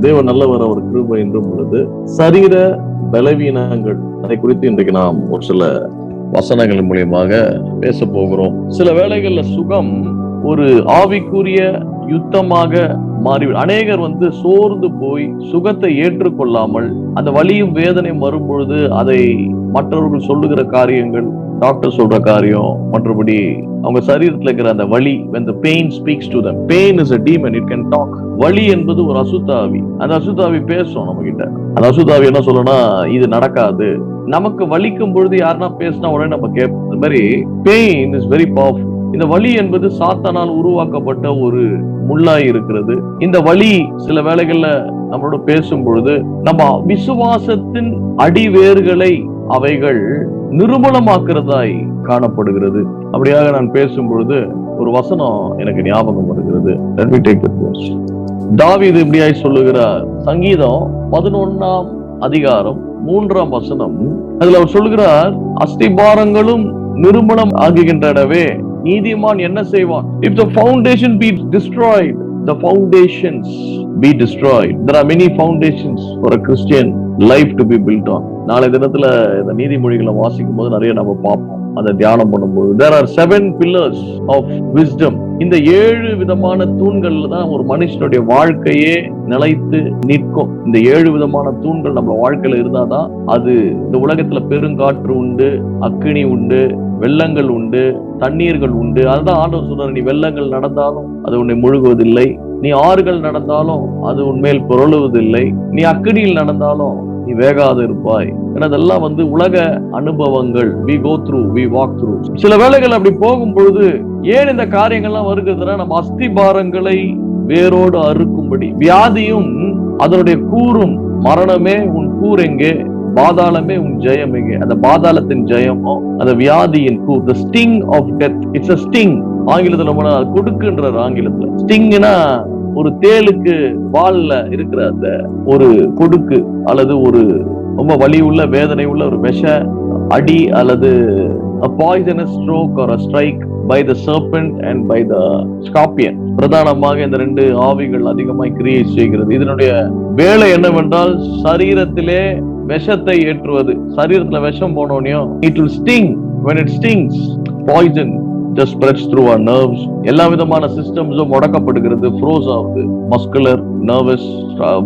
தேவன் நல்லவர், அவர் கிருபை என்றும் உள்ளது. சரீர பலவீனங்கள், அதை குறித்து இன்றைக்கு நாம் ஒரு சில வசனங்கள் மூலியமாக பேச போகிறோம். சில வேளைகள்ல சுகம் ஒரு ஆவிக்குரிய யுத்தமாக மாறி அநேகர் சோர்ந்து போய் சுகத்தை ஏற்றுக்கொள்ளாமல் அந்த வலியும் வேதனையும் வரும்பொழுது அதை மற்றவர்கள் சொல்லுகிற காரியங்கள், டாக்டர் சொல்ற காரியம், மற்றபடி அவங்க சரீரத்துல இருக்கிற அந்த வலி, when the pain speaks to them. Pain is a demon, it can talk. வலி என்பது ஒரு அசுத்தாவி. அந்த அசுத்தாவி பேசும் நம்ம கிட்ட. அந்த அசுத்தாவி என்ன சொல்லணும்னா, இது நடக்காது. நமக்கு வலிக்கும் பொழுது யாருன்னா பேசினா உடனே நம்ம கேட்போம். இந்த மாதிரி pain is very powerful. இந்த வலி என்பது சாத்தானால் உருவாக்கப்பட்ட ஒரு முள்ளாய் இருக்கிறது. இந்த வலி சில வேளைகள்ல நம்மளோட பேசும் பொழுது நம்ம விசுவாசத்தின் அடிவேர்களை அவைகள் நிர்மூலமாக்குறதாய் காணப்படுகிறது. அப்படியாக நான் பேசும் பொழுது ஒரு வசனம் எனக்கு ஞாபகம் வருகிறது. Let me take that verse. தாவீது இப்படியாய் சொல்லுகிறார். சங்கீதம் 11ஆம் அதிகாரம் 3ஆம் வசனம். அதுல அவர் சொல்லுகிறார், அஸ்திபாரங்களும் நிர்மூலம் ஆகுகின்றனவே, நீதிமான் என்ன செய்வான்? If the foundation be destroyed, the foundations be destroyed. There are many foundations for a Christian life to be built on. நாளை தினத்துல இந்த நீதிமொழிகளை வாசிக்கும் போது நிறைய நம்ம பார்ப்போம். அதை தியானம் பண்ணும்போது there are 7 pillars of wisdom. இந்த 7 விதமான தூண்கள்ல தான் ஒரு மனுஷனுடைய வாழ்க்கையே நிலைத்து நிற்கும். இந்த 7 விதமான தூண்கள் நம்ம வாழ்க்கையில இருந்தாதான் அது இந்த உலகத்துல பெருங்காற்று உண்டு, அக்கினி உண்டு, வெள்ளங்கள் உண்டு, தண்ணீர்கள் உண்டு. அதுதான் ஆண்டவர் சொல்றாரு, நீ வெள்ளங்கள் நடந்தாலும் அது உன்னை முழுகுவதில்லை, நீ ஆறுகள் நடந்தாலும் அது உன்மேல் புரளுவதில்லை, நீ அக்கினியில் நடந்தாலும் நீ வேகாது இருப்பாய். ஏன்னா அதெல்லாம் உலக அனுபவங்கள். we go through, we walk through. சில வேளைகள் அப்படி போகும் பொழுது ஏன் இந்த காரியங்கள்லாம் வருகிறதுனா, நம்ம அஸ்திபாரங்களை வேரோடு அறுக்கும்படி. வியாதியும் அதனுடைய கூறும், மரணமே உன் கூர் எங்கே, பாதாளமே உன் ஜெயம் எங்கே. அந்த பாதாளத்தின் ஜெயமோ அந்த வியாதியின் கூர். the sting of death, it's a sting. ஆங்கிலத்துல கொடுக்குன்றார். ஆங்கிலத்துல ஸ்டிங்னா ஒரு தேளுக்கு வால்ல இருக்கிற அந்த ஒரு கொடுக்கு, அல்லது ஒரு ரொம்ப வலி உள்ள வேதனை உள்ள ஒரு விஷ அடி, அல்லது a poisonous stroke or a strike by the serpent and by the scorpion. பிரதானமாக இந்த 2 ஆவிகள் அதிகமாய் கிரியை செய்கிறது. இதனுடைய வேலை என்னவென்றால், சரீரத்திலே விஷத்தை ஏற்றுவது. சரீரத்துல விஷம் போனோனையும் it will sting. When it stings, poison just spreads through our nerves. எல்லா விதமான சிஸ்டம்ஸும் முடக்கப்படுகிறது, ஃப்ரோஸ் ஆகுது. Muscular, nervous,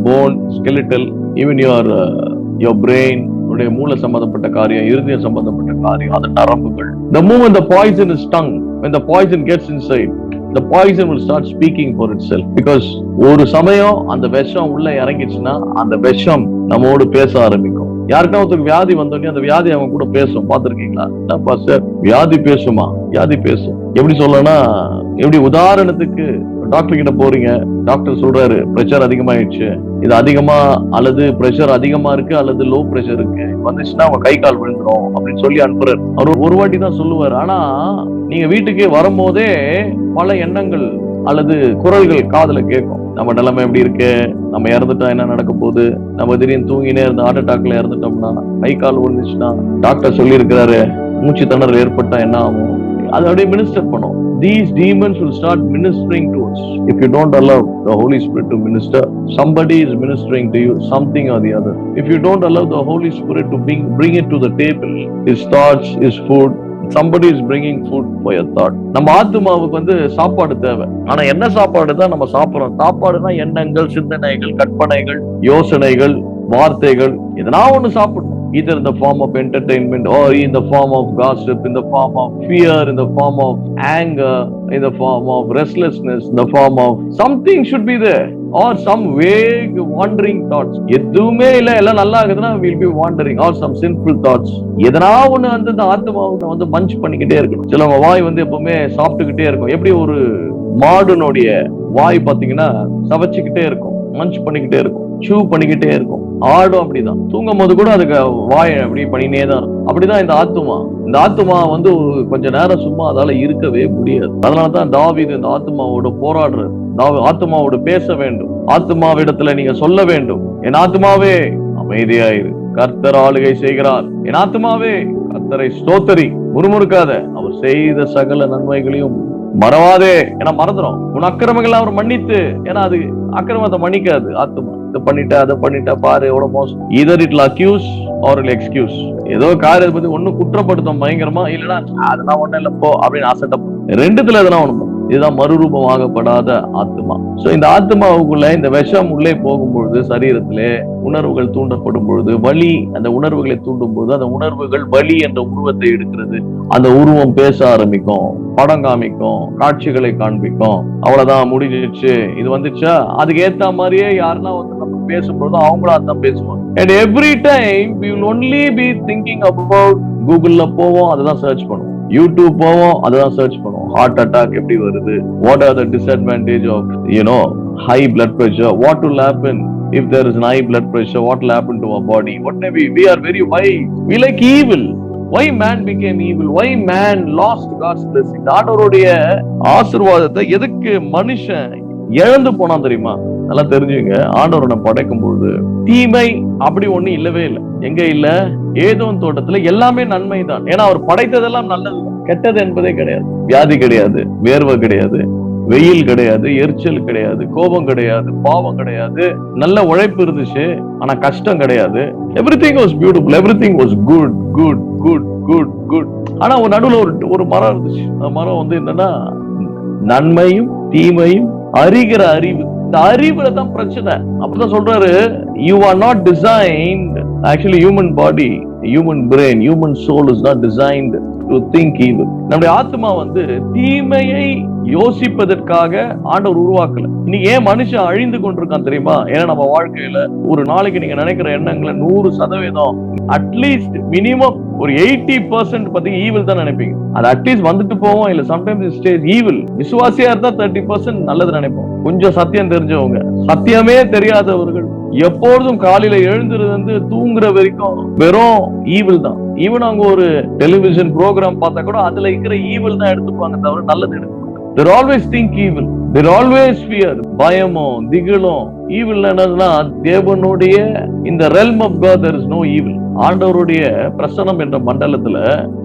phone, skeletal, even your brain, உடைய மூளை சம்பந்தப்பட்ட காரியம், இருதயம் சம்பந்தப்பட்ட காரியம், அது நரம்புகள். The moment the poison is stung, when the poison gets inside, the poison will start speaking for itself. Because ஒரு சமயம் அந்த விஷம் உள்ள இறங்கிச்சுன்னா அந்த விஷம் நம்மோடு பேச ஆரம்பிக்கும். யாருக்கா ஒருத்தருக்கு வியாதி வந்தோடனே அந்த வியாதி அவங்க கூட பேசும். பார்த்திருக்கீங்களா? என்னப்பா சார், வியாதி பேசுமா? வியாதி பேசும். எப்படி சொல்லனா, எப்படி உதாரணத்துக்கு டாக்டர் கிட்ட போறீங்க, டாக்டர் சொல்றாரு பிரஷர் அதிகமாயிடுச்சு, இது அதிகமா அல்லது பிரஷர் அதிகமா இருக்கு அல்லது லோ பிரஷர் இருக்கு, வந்துச்சுன்னா அவங்க கை கால் விழுந்துரும் அப்படின்னு சொல்லி அனுப்புறாரு. அவர் ஒரு வாட்டி தான் சொல்லுவார். ஆனா நீங்க வீட்டுக்கே வரும்போதே பல எண்ணங்கள் அல்லது குரல்கள் காதுல கேட்கும். நம்ம நிலைமை எப்படி இருக்கு, நம்ம இறந்துட்டா என்ன நடக்க போகுது, நம்ம திடீர்னு தூங்கினே இருந்த ஹார்ட் அட்டாக்ல இறந்துட்டோம்னா, கை கால் விழுந்துச்சுன்னா, டாக்டர் சொல்லி இருக்கிறாரு மூச்சு திணறல் ஏற்பட்டா என்ன ஆகும், அதை அப்படியே மினிஸ்டர் பண்ணும். These demons will start ministering to us. If you don't allow the Holy Spirit to minister, somebody is ministering to you, something or the other. If you don't allow the Holy Spirit to bring it to the table, his thoughts, his food, somebody is bringing food for your thought. நம்ம ஆத்துமாவுக்கு சாப்பாடு தேவை. ஆனா என்ன சாப்பாடு தான் நம்ம சாப்பிடுறோம்? சாப்பாடுனா எண்ணங்கள், சிந்தனைகள், கற்பனைகள், யோசனைகள், வார்த்தைகள், எதனா ஒண்ணு சாப்பிடணும். Either in the form of entertainment, or in the form of gossip, in the form of fear, in the form of anger, in the form of restlessness, in the form of something should be there, or some vague wandering thoughts. எதுவுமே இல்ல, எல்லாம் நல்லா இருக்குதுன்னா we'll be wandering, or some sinful thoughts. எதனா ஒண்ணு அந்த ஆத்மாவை மஞ்ச் பண்ணிக்கிட்டே இருக்கணும். சில வாய் எப்பவுமே சாப்பிட்டுக்கிட்டே இருக்கும். எப்படி ஒரு மாடுனுடைய வாய் பாத்தீங்கன்னா சவச்சுக்கிட்டே இருக்கும், மஞ்ச் பண்ணிக்கிட்டே இருக்கும், சூ பண்ணிக்கிட்டே இருக்கும். ஆடும் அப்படிதான், தூங்கும் போது கூட அதுக்கு வாய் அப்படி பண்ணினே தான் இருக்கும். அப்படிதான் இந்த ஆத்துமா. இந்த ஆத்துமா கொஞ்ச நேரம் சும்மா அதால இருக்கவே முடியாது. அதனாலதான் தாவீது இந்த ஆத்துமாவோட போராடுறாரு. ஆத்துமாவோட பேச வேண்டும். ஆத்துமாவிடத்துல நீங்க சொல்ல வேண்டும், என் ஆத்துமாவே அமைதியாயிரு, கர்த்தர் ஆளுகை செய்கிறார். என் ஆத்துமாவே கர்த்தரை ஸ்தோத்தரி, முறுமுறுக்காத, அவர் செய்த சகல நன்மைகளையும் மறவாதே. ஏன்னா மறந்துடும். உன் அக்கிரமங்கள் அவர் மன்னித்து, ஏன்னா அது அக்கிரமத்தை மன்னிக்காது ஆத்துமா. இதை பண்ணிட்ட அதை பண்ணிட்ட பாரு எவ்வளவு மோசம். either it will accuse or it will excuse. ஏதோ காரியத்தை பத்தி ஒண்ணு குற்றப்படுத்தும் பயங்கரமா, இல்லைன்னா அதெல்லாம் ஒண்ணும் இல்ல போ அப்படின்னு அசட்ட. ரெண்டுத்துல எதுனா ஒண்ணு. இதுதான் மறுரூபமாகப்படாத ஆத்மா. சோ இந்த ஆத்மாவுக்குள்ள இந்த விஷம் உள்ளே போகும்பொழுது சரீரத்திலே உணர்வுகள் தூண்டப்படும் பொழுது வலி, அந்த உணர்வுகளை தூண்டும் போது அந்த உணர்வுகள் வலி என்ற உருவத்தை எடுக்கிறது. அந்த உருவம் பேச ஆரம்பிக்கும், படம் காமிக்கும், காட்சிகளை காண்பிக்கும். அவ்வளவுதான் முடிஞ்சிச்சு, இது வந்துச்சா. அதுக்கு ஏத்த மாதிரியே யாருன்னா வந்து நம்ம பேசும்போது அவங்களும் அதான் பேசுவாங்க. And every time we will only be thinking about கூகுள்ல போவோம், அதுதான் சர்ச் பண்ணுவோம். யூடியூப் போவோம், அதுதான் சர்ச் பண்ணுவோம். ஹார்ட் அட்டாக் எப்படி வருது, what are the disadvantage of high blood pressure, what will happen if there is an high blood pressure, what will happen to our body, what may we are very wise, we like evil. Why man became evil, why man lost God's blessing. ஆண்டவருடைய ஆசீர்வாதத்தை எதுக்கு மனுஷன் இழந்து போனா தெரியுமா? நல்லா தெரிஞ்சுங்க. ஆண்டவரை படைக்கும் போது தீமை அப்படி ஒண்ணு இல்லவே இல்லை. எங்க இல்ல? ஏதோன் தோட்டத்துல எல்லாமே நன்மை தான். ஏன்னா அவர் படைத்ததெல்லாம் நல்லது, கெட்டது என்பதே கிடையாது. வியாதி கிடையாது, வேர்வை கிடையாது, வெயில் கிடையாது, எரிச்சல் கிடையாது, கோபம் கிடையாது, பாவம் கிடையாது. நல்ல உழைப்பு இருந்துச்சு, ஆனா கஷ்டம் கிடையாது. Everything was beautiful, everything was good good good good good. ஆனா ஒரு நடுவுல ஒரு மரம் இருந்துச்சு. அந்த மரம் வந்து என்னன்னா நன்மையும் தீமையும் அறிகிற அறிவு. இந்த அறிவுல தான் பிரச்சனை. அப்படிதான் சொல்றாரு, you are not designed, actually human body, human brain, human soul is not designed to think evil. நம்முடைய ஆத்மா வந்து தீமையை யோசிப்பதற்காக ஆண்டவர் உருவாக்கல. இன்னைக்கு ஏன் மனுஷன் அழிந்து கொண்டிருக்கான் தெரியுமா? ஏன்னா நம்ம வாழ்க்கையில ஒரு நாளைக்கு நீங்க நினைக்கிற எண்ணங்களை 100% அட்லீஸ்ட் மினிமம் ஒரு 80% பத்தி ஈவில் தான் நினைப்பீங்க. அது அட்லீஸ்ட் வந்துட்டு போவோம், இல்ல சம்டைம்ஸ் இட் ஸ்டேஸ் ஈவில். விசுவாசியா இருந்தா 30% நல்லது நினைப்போம். கொஞ்சம் சத்தியம் தெரிஞ்சவங்க, சத்தியமே தெரியாதவர்கள் எப்பொழுதும் காலையில எழுந்திருந்து தூங்குற வரைக்கும் வெறும் ஈவில் தான். ஈவன் அவங்க ஒரு டெலிவிஷன் ப்ரோக்ராம் பார்த்தா கூட அதுல இருக்கிற ஈவில் தான் எடுத்துப்பாங்க, தவிர நல்லது எடுக்க. They always think evil. They always fear. பயமும் திகிலும். evil என்னதுன்னா தேவனுடைய இந்த realm of God there is no evil. ஆண்டவருடைய பிரசன்னம் என்ற மண்டலத்துல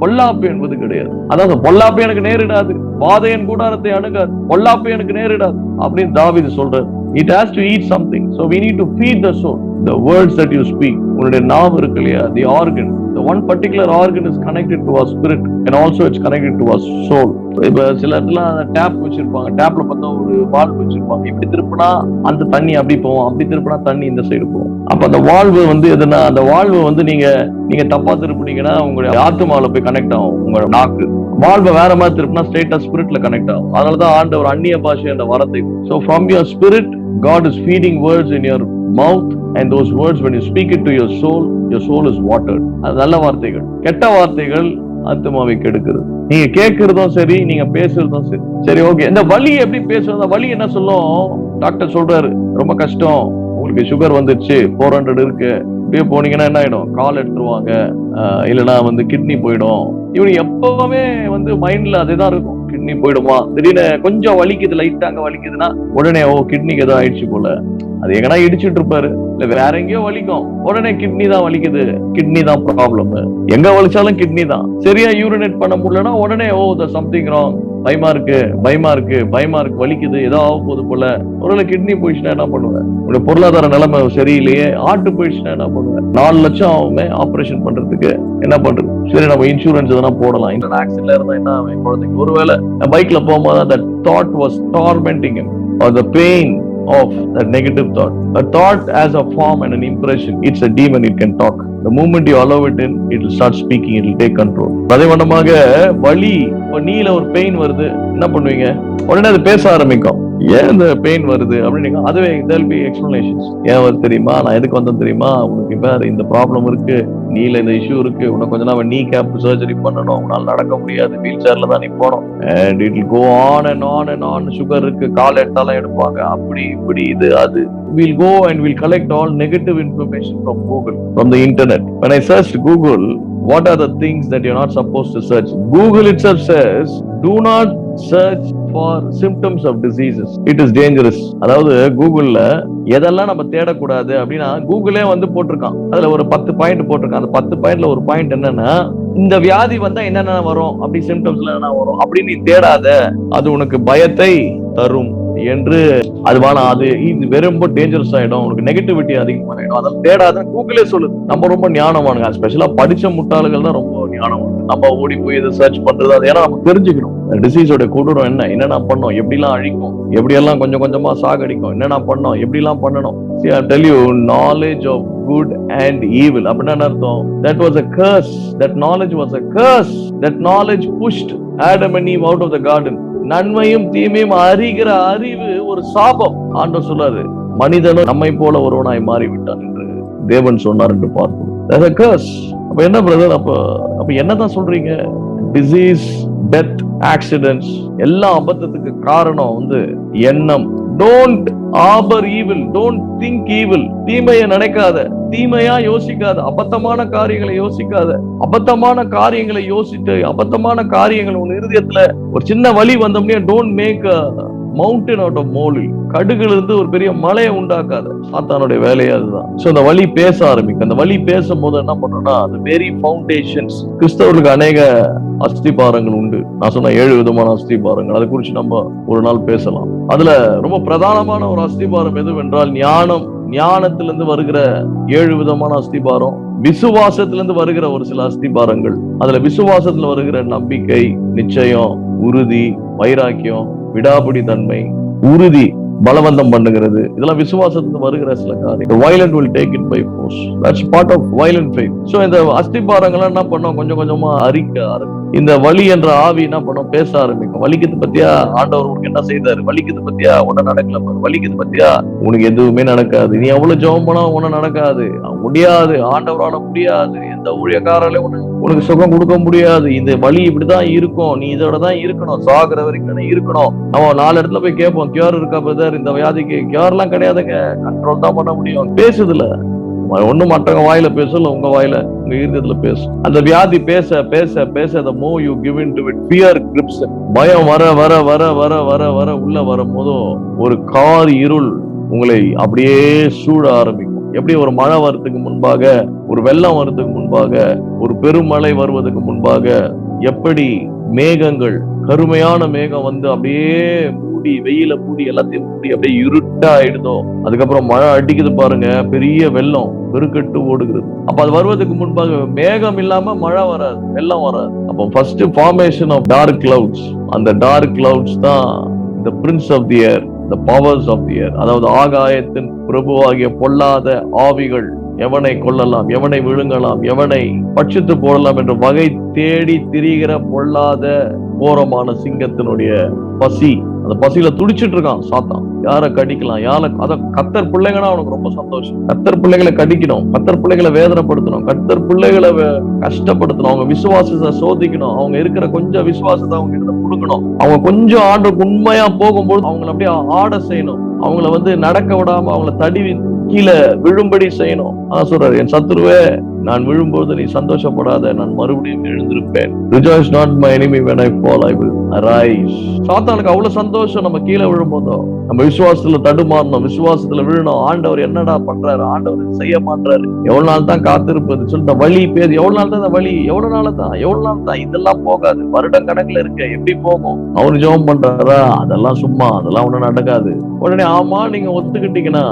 பொல்லாப்பு என்பது கிடையாது. அதாவது பொல்லாப்பு எனக்கு நேரிடாது, வாதையன் கூடாரத்தை அணுகாது, பொல்லாப்பு எனக்கு நேரிடாது அப்படின்னு தாவீது சொல்றாரு. It has to eat something. So we need to feed the soul. The words that you speak. உன்னுடைய நாவு இருக்கு இல்லையா, the organ. The one particular organ is connected to our spirit and also it's connected to our soul. இப்ப சில இடத்துல tape வச்சிருப்பாங்க, டேப்ல பார்த்தா ஒரு வால்வு வச்சிருப்பாங்க. இப்படி திருப்பினா அந்த தண்ணி அப்படி போவோம், அப்படி திருப்பினா தண்ணி இந்த சைடு போகும். அப்ப அந்த வால்வு வந்து எதுனா, அந்த வால்வு வந்து நீங்க தப்பா திருப்பினீங்கன்னா உங்களுடைய ஆத்மாவில போய் கனெக்ட் ஆகும். உங்களோட நாக்கு வால்வை வேற மாதிரி திருப்பினா ஸ்ட்ரெயிட்டா ஸ்பிரிட்ல கனெக்ட் ஆகும். அதனாலதான் ஆண்டவர் அந்நிய பாஷை என்ற வரத்தை. So from your spirit God is feeding words in your mouth, and those words when you speak it to your soul is watered. அது நல்ல வார்த்தைகள். கெட்ட வார்த்தைகள் ஆத்மாவை கெடுக்கிறது. நீங்க கேட்கறதும் சரி, நீங்க பேசுறதும் சரி. சரி, ஓகே. இந்த வலி எப்படி பேசுறது? வலி என்ன சொல்லும்? டாக்டர் சொல்றாரு ரொம்ப கஷ்டம், உங்களுக்கு சுகர் வந்துருச்சு, 400 இருக்கு, இப்படியே போனீங்கன்னா என்ன ஆயிடும்? கால் எடுத்துருவாங்க, இல்லைன்னா வந்து கிட்னி போயிடும். இவனுக்கு எப்பவுமே வந்து மைண்ட்ல அதுதான் இருக்கும். கிட்னி போயிடுமா, திடீர்னு கொஞ்சம் வலிக்குது, லைட்டா அங்க வலிக்குதுன்னா உடனே கிட்னிக்கு ஏதோ ஆயிடுச்சு போல. அது எங்கன்னா இடிச்சுட்டு இருப்பாரு, இல்ல வேற எங்கேயோ வலிக்கும், உடனே கிட்னி தான் வலிக்குது, கிட்னி தான் ப்ராப்ளம். எங்க வலிச்சாலும் கிட்னி தான். சரியா யூரினேட் பண்ண முடியலன்னா உடனே சம்திங் ராங், பயமா இருக்கு, வலிக்குது, ஏதோ ஆக போகுது போல. ஒருவேளை கிட்னி போயிடுச்சுன்னா என்ன பண்ணுவேன்? உங்களுடைய பொருளாதார நிலைமை சரியில்லையே, ஆட்டு போயிடுச்சுன்னா என்ன பண்ணுவேன்? 4 லட்சம் ஆகுமே ஆபரேஷன் பண்றதுக்கு, என்ன பண்றது? சரி, நம்ம இன்சூரன்ஸ் எதனா போடலாம். இந்த ஆக்சிடென்ட்ல இருந்தா என்ன ஆகும் குழந்தைங்க? ஒருவேளை பைக்ல போகும்போது அந்த thought was tormenting him, or the pain of that negative thought. A thought as a form and an impression, it's a demon, it can talk. The moment you allow it in, it will start speaking, it will take control. அதே வண்ணமாக வலி, நீல ஒரு pain வருது, என்ன பண்ணுவீங்க? உடனே அது பேச ஆரம்பிக்கும். ஏன் இந்த பெயின் வருது அப்படின்னு. அதுவே there'll be explanations. ஏன் வருது தெரியுமா, நான் எதுக்கு வந்தேன் தெரியுமா, உனக்கு இப்ப இந்த ப்ராப்ளம் இருக்கு, நீல இந்த இஷ்யூ இருக்கு, உனக்கு கொஞ்ச நாள் நீ கேப் சர்ஜரி பண்ணணும், உன்னால நடக்க முடியாது, வீல் சேர்ல தான் நீ போனோம். And it will go on and on and on. Sugar இருக்கு, கால் எடுத்தாலும் எடுப்பாங்க, அப்படி இப்படி இது அது. We'll go and we'll collect all negative information from Google, from the internet. When I searched Google, what are the things that you're not supposed to search? Google itself says, do not search for symptoms of diseases. It is dangerous. அதாவது கூகுள்ல எதெல்லாம் நம்ம தேடக்கூடாது அப்படின்னா கூகுளே வந்து போட்டிருக்கான். அதுல ஒரு 10 point போட்டிருக்கான். அந்த 10 பாயிண்ட்ல ஒரு பாயிண்ட் என்னன்னா, இந்த வியாதி வந்தா என்னென்ன வரும், அப்படி சிம்டம்ஸ்ல என்ன வரும் அப்படின்னு நீ தேடாத, அது உனக்கு பயத்தை தரும். என்று அது வேணாம், அது ரொம்ப டேஞ்சரஸ் ஆயிடும், உனக்கு நெகட்டிவிட்டி அதிகமாயிடும், அதெல்லாம் தேடாத. கூகுளே சொல்லுது. நம்ம ரொம்ப ஞானமானுங்க, ஸ்பெஷலா படிச்ச முட்டாள்கள் தான் ரொம்ப ஞானமானு. நம்ம ஓடி போய் இதை சர்ச் பண்றது, அது ஏன்னா நம்ம தெரிஞ்சுக்கணும் டிசீஸோட கொடூரம் என்னென்ன பண்ணோம், எப்படிலாம் அழிக்கும், எப்படியெல்லாம் கொஞ்சம் கொஞ்சமா சாகடிக்கும், என்னென்ன பண்ணோம், எப்படிலாம் பண்ணணும். See, I tell you, knowledge of good and evil. அப்படின்னா என்ன அர்த்தம்? That was a curse. That knowledge was a curse. That knowledge pushed Adam and Eve out of the garden. நன்மையும் தீமையும் அறிகிற அறிவு ஒரு சாபம். ஆண்டவர் சொல்றாரு, மனிதனும் நம்மை போல ஒருவனாய் மாறிவிட்டான் என்று தேவன் சொன்னார் என்று பார்ப்போம். That's a curse. அப்ப என்ன பிரதர், அப்ப என்னதான் சொல்றீங்க? டிசீஸ், டெத், ஆக்சிடென்ட்ஸ் எல்லாம் அபத்தத்துக்கு காரணம் எண்ணம். Don't harbor evil, don't think evil. தீமையை நினைக்காத, தீமையா யோசிக்காத, அபத்தமான காரியங்களை யோசிக்காத. அபத்தமான காரியங்களை யோசித்து அபத்தமான காரியங்கள் உன் இருதயத்துல ஒரு சின்ன வலி வந்தோம்னே don't make a mountain out of molehill. கடுகுல இருந்து ஒரு பெரிய மலையை உண்டாக்காத. சாத்தானுடைய வேலையே அதுதான். சோ அந்த வலி பேச ஆரம்பிக்கும். அந்த வலி பேசும்போது என்ன பண்ணணும்னா, அந்த வெரி ஃபவுண்டேஷன்ஸ். கிறிஸ்தவர்களுக்கு அநேக அஸ்திபாரங்கள் உண்டு. நான் சொன்ன 7 விதமான அஸ்திபாரங்கள், அதை குறித்து நம்ம ஒரு நாள் பேசலாம். அதுல ரொம்ப பிரதானமான ஒரு அஸ்திபாரம் எதுவென்றால் ஞானம். ஞானத்திலிருந்து வருகிற 7 விதமான அஸ்திபாரம், விசுவாசத்திலிருந்து வருகிற ஒரு சில அஸ்திபாரங்கள். அதுல விசுவாசத்துல வருகிற நம்பிக்கை, நிச்சயம், உறுதி, வைராக்கியம், விடாபிடி தன்மை, உறுதி, பலவந்தம் பண்ணுகிறது, இதெல்லாம் விசுவாசத்துல வருகிற சில காரியம். The violent will take it by force. That's part of violent faith. So இந்த அஸ்திபாரங்கள் என்ன பண்ணோம், கொஞ்சம் கொஞ்சமா அரிக்க ஆரம்பிக்கும். இந்த வலி என்ற ஆவி என்ன பண்ணும், பேச ஆரம்பிக்கும். வலிக்குது பத்தியா, ஆண்டவர் உனக்கு என்ன செய்தாரு, வலிக்குது பத்தியா, உன்ன நடக்கல பாரு, வலிக்குது பத்தியா, உனக்கு எதுவுமே நடக்காது, நீ எவ்வளவு ஜெபம் பண்ணா உன்ன நடக்காது, முடியாது, ஆண்டவரால முடியாது, எந்த ஊழியக்காராலே உனக்கு சுகம் கொடுக்க முடியாது, இந்த வலி இப்படிதான் இருக்கும், நீ இதோட தான் இருக்கணும், சாகுற வரைக்கும் இருக்கணும். நம்ம 4 இடத்துல போய் கேட்போம், கியூர் இருக்கா பிரதர், இந்த வியாதிக்கு கியூர் எல்லாம் கிடையாதுங்க, கண்ட்ரோல் தான் பண்ண முடியும். பேசுதுல ஒண்ணு மற்றவங்க வாயில பேசல, உங்க வாயில, உங்க இருதயத்துல பேசும். அந்த வியாதி பேச பேச பேச the more you give into it, fear grips it. பயம் வர வர வர வர வர வர உள்ள வரும்போதும் ஒரு கார் இருள் உங்களை அப்படியே சூழ ஆரம்பிக்கும். எப்படி ஒரு மழை வரதுக்கு முன்பாக, ஒரு வெள்ளம் வரதுக்கு முன்பாக, ஒரு பெருமழை வருவதற்கு முன்பாக, எப்படி மேகங்கள், கருமையான மேகம் அப்படியே மூடி, வெயில மூடி, எல்லாத்தையும் மூடி அப்படியே இருட்டா ஆயிடுதோ, அதுக்கப்புறம் மழை அடிக்குது பாருங்க, பெரிய வெள்ளம் பெருக்கெட்டு ஓடுகிறது. அப்ப அது வருவதற்கு முன்பாக மேகம் இல்லாம மழை வராது, வெள்ளம் வராது. அப்போ first formation of dark clouds. அந்த டார்க் கிளவுட்ஸ் தான் the prince of the air, the powers of the air. அதாவது ஆகாயத்தின் பிரபுவாகிய பொல்லாத ஆவிகள் எவனை கொல்லலாம், எவனை விழுங்கலாம், எவனை பட்சித்து போடலாம் என்ற வகை தேடி திரிகிற பொல்லாத கோரமான சிங்கத்தினுடைய பசி. அந்த பசியில துடிச்சிட்டு இருக்கான் சாத்தான். யாரை கடிக்கலாம், கத்தர் பிள்ளைங்கன்னா அவனுக்கு ரொம்ப சந்தோஷம். கத்தர் பிள்ளைகளை கடிக்கணும், கத்தர் பிள்ளைகளை வேதனைப்படுத்தணும், கத்தர் பிள்ளைகளை கஷ்டப்படுத்தணும், அவங்க விசுவாசத்தை சோதிக்கணும், அவங்க இருக்கிற கொஞ்சம் விசுவாசத்தை அவங்க கிட்ட கொடுக்கணும். அவங்க கொஞ்சம் ஆண்டுக்கு உண்மையா போகும்போது அவங்களை அப்படியே ஆட செய்யணும், அவங்கள நடக்க விடாம அவங்கள தடிவி கீழே விழும்படி செய்யணும். அதான் சொல்றாரு, என் சத்துருவே, நான் விழும்போது நீ சந்தோஷப்படாத, நான் மறுபடியும் எழுந்திருப்பேன். Rejoice not my enemy when I fall, I will arise. சாத்தானுக்கு அவ்வளவு சந்தோஷம் நம்ம கீழே விழும்போதோ. நம்ம விசுவாசத்துல தடுமாறணும், விசுவாசத்துல விழணும். ஆண்டவர் என்னடா பண்றாரு, ஆண்டவர் செய்ய மாட்டாரு, எவ்வளவு நாள் தான் காத்திருப்பது சொல்லிட்டு வலி பேர், எவ்வளவு நாள் தான் வலி, எவ்வளவு நாள் தான், இதெல்லாம் போகாது, வருடம் கணக்குல இருக்க, எப்படி போகும்? அவரு ஜெபம் பண்றாரா, அதெல்லாம் சும்மா, அதெல்லாம் ஒண்ணும் நடக்காது. உடனே ஆமா நீங்க ஒத்துக்கிட்டீங்கன்னா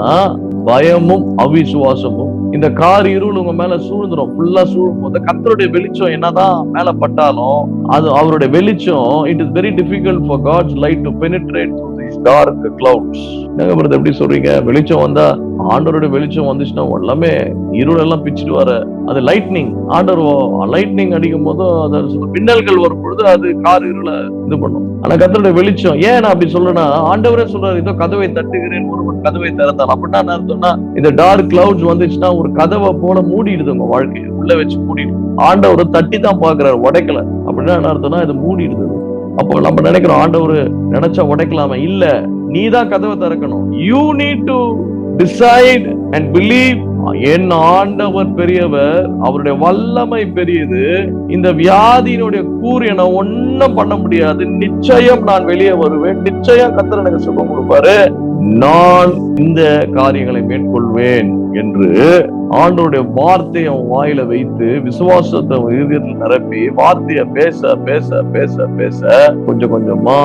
பயமும் அவிசுவாசமும் இந்த கார் இருள் உங்க மேல சூழ்ந்துரும். ஃபுல்லா சூழும் போது கர்த்தருடைய வெளிச்சம் என்னதான் மேல பட்டாலும், அது அவருடைய வெளிச்சம், it is very difficult for God's light to penetrate through these dark clouds. என்னங்க பிரதர் எப்படி சொல்றீங்க? வெளிச்சம் வந்தா, ஆண்டவருடைய வெளிச்சம் வந்துச்சுன்னா எல்லாமே இருள் எல்லாம் பிச்சுட்டு வர, அது லைட்னிங், ஆண்டவர் லைட்னிங் அடிக்கும் போதும் அது மின்னல்கள் வரும் பொழுது அது கார் இருளை இது பண்ணும். ஆனா கர்த்தருடைய வெளிச்சம், ஏன் நான் அப்படி சொல்றேன்னா, ஆண்டவரே சொல்றாரு, இதோ கதவை தட்டுகிறேன், ஒருவன் கதவை திறந்தான். அப்படின்னா என்ன அர்த்தம்னா, இந்த டார்க் கிளவுட்ஸ் வந்துச்சுன்னா ஒரு கதவை போல மூடிடுது உங்க வாழ்க்கையை, உள்ள வச்சு மூடிடுது. ஆண்டவர் தட்டி தான் பாக்குறாரு, உடைக்கல. அப்படின்னா என்ன அர்த்தம்னா, இது மூடிடுது. அப்போ நம்ம நினைக்கிறோம் ஆண்டவர் நினைச்சா உடைக்கலாமா? இல்ல, நீ தான் கதவை திறக்கணும். You need to decide and believe. என் ஆண்டவர் பெரியவர், அவருடைய வல்லமை பெரியது, இந்த வியாதியினுடைய கூறு என ஒன்னும் பண்ண முடியாது, நிச்சயம் நான் வெளியே வருவேன், நிச்சயம் கர்த்தர் எனக்கு சுகம் கொடுப்பாரு, நான் இந்த காரியங்களை மேற்கொள்வேன் என்று ஆண்டவருடைய வார்த்தையை வாயில வைத்து விசுவாசத்தை இதயத்தில் நிரப்பி வார்த்தையை பேச பேச பேச பேச கொஞ்சம் கொஞ்சமா